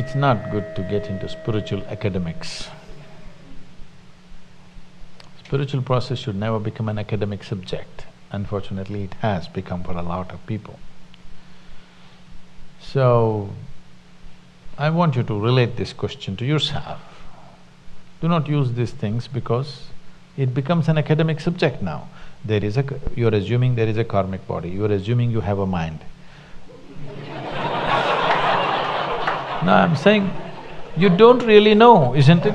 It's not good to get into spiritual academics. Spiritual process should never become an academic subject. Unfortunately, it has become for a lot of people. So, I want you to relate this question to yourself. Do not use these things because it becomes an academic subject now. You're assuming there is a karmic body, you're assuming you have a mind. No, I'm saying, you don't really know, isn't it?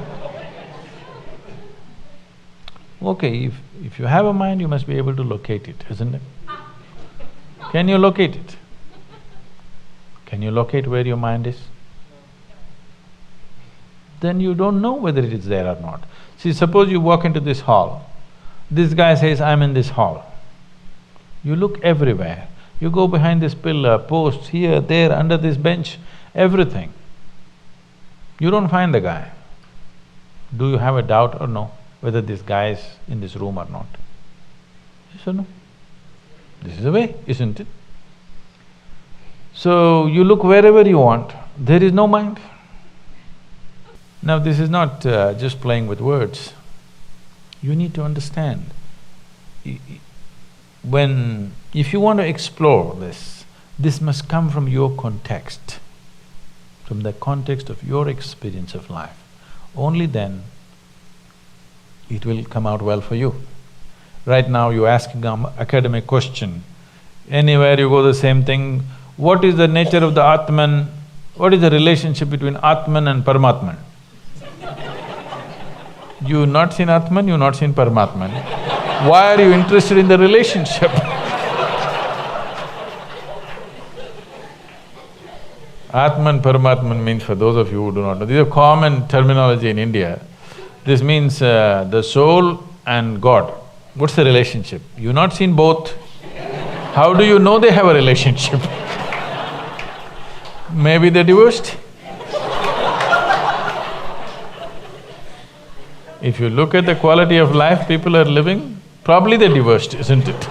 Okay, if you have a mind, you must be able to locate it, isn't it? Can you locate it? Can you locate where your mind is? Then you don't know whether it is there or not. See, suppose you walk into this hall, this guy says, I'm in this hall. You look everywhere, you go behind this pillar, post, here, there, under this bench, everything. You don't find the guy. Do you have a doubt or no, whether this guy is in this room or not? Yes or no? This is the way, isn't it? So, you look wherever you want, there is no mind. Now, this is not just playing with words. You need to understand, if you want to explore this must come from your context, from the context of your experience of life. Only then it will come out well for you. Right now you're asking an academic question, anywhere you go the same thing, what is the nature of the Atman, what is the relationship between Atman and Paramatman? You've not seen Atman, you've not seen Paramatman. Why are you interested in the relationship? Atman, Paramatman means, for those of you who do not know, this is a common terminology in India. This means the soul and God. What's the relationship? You've not seen both. How do you know they have a relationship? Maybe they're divorced. If you look at the quality of life people are living, probably they're divorced, isn't it?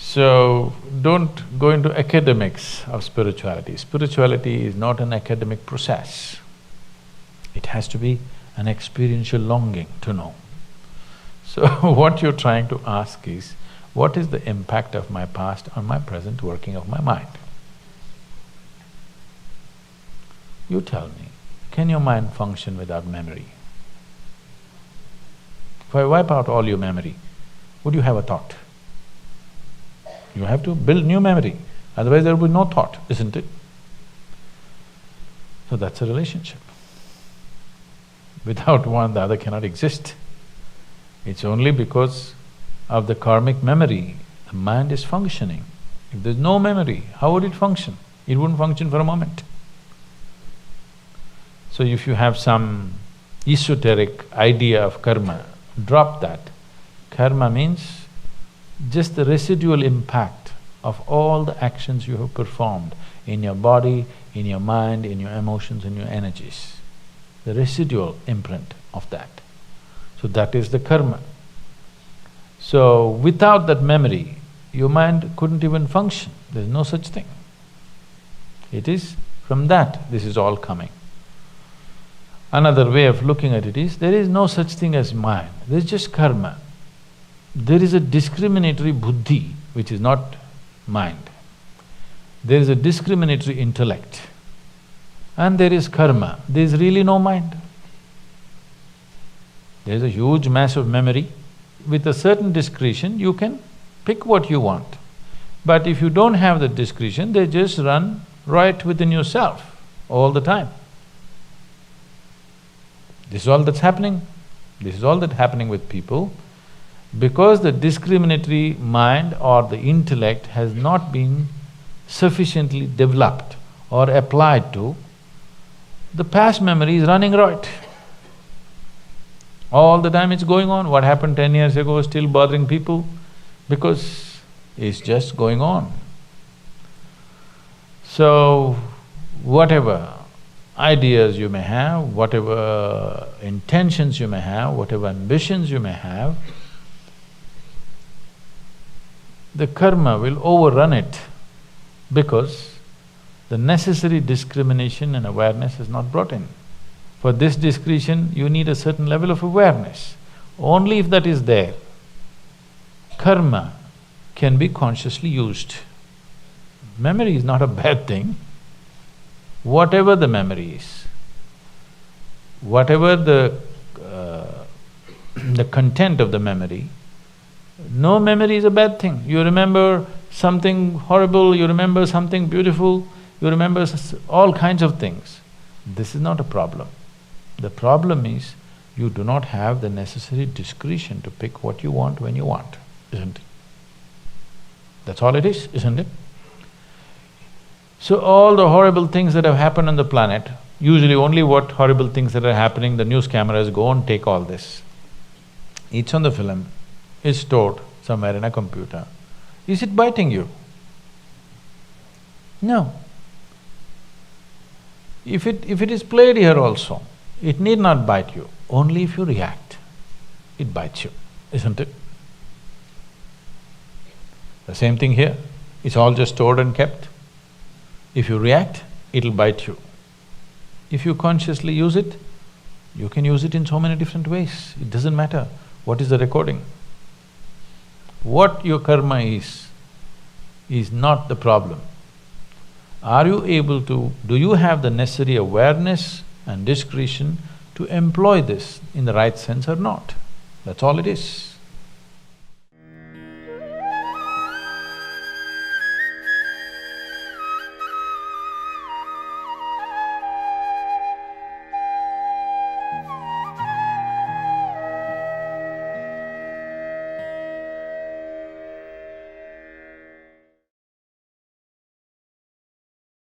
So, don't go into academics of spirituality. Spirituality is not an academic process. It has to be an experiential longing to know. So, what you're trying to ask is, what is the impact of my past on my present working of my mind? You tell me, can your mind function without memory? If I wipe out all your memory, would you have a thought? You have to build new memory, otherwise there will be no thought, isn't it? So that's a relationship. Without one, the other cannot exist. It's only because of the karmic memory, the mind is functioning. If there's no memory, how would it function? It wouldn't function for a moment. So if you have some esoteric idea of karma, drop that. Karma means just the residual impact of all the actions you have performed in your body, in your mind, in your emotions, in your energies. The residual imprint of that. So that is the karma. So without that memory, your mind couldn't even function, there's no such thing. It is from that this is all coming. Another way of looking at it is, there is no such thing as mind, there's just karma. There is a discriminatory buddhi, which is not mind. There is a discriminatory intellect. And there is karma, there is really no mind. There is a huge mass of memory. With a certain discretion, you can pick what you want. But if you don't have the discretion, they just run right within yourself all the time. This is all that's happening. This is all that's happening with people. Because the discriminatory mind or the intellect has not been sufficiently developed or applied to, the past memory is running right. All the time it's going on. What happened 10 years ago is still bothering people because it's just going on. So, whatever ideas you may have, whatever intentions you may have, whatever ambitions you may have, the karma will overrun it because the necessary discrimination and awareness is not brought in. For this discretion, you need a certain level of awareness. Only if that is there, karma can be consciously used. Memory is not a bad thing. Whatever the memory is, whatever the content of the memory, no memory is a bad thing. You remember something horrible, you remember something beautiful, you remember all kinds of things. This is not a problem. The problem is you do not have the necessary discretion to pick what you want when you want, isn't it? That's all it is, isn't it? So all the horrible things that have happened on the planet, usually only what horrible things that are happening, the news cameras go and take all this. It's on the film, it's stored somewhere in a computer. Is it biting you? No. If it is played here also, it need not bite you. Only if you react, it bites you, isn't it? The same thing here, it's all just stored and kept. If you react, it'll bite you. If you consciously use it, you can use it in so many different ways. It doesn't matter what is the recording. What your karma is not the problem. Are you able to… do you have the necessary awareness and discretion to employ this in the right sense or not? That's all it is.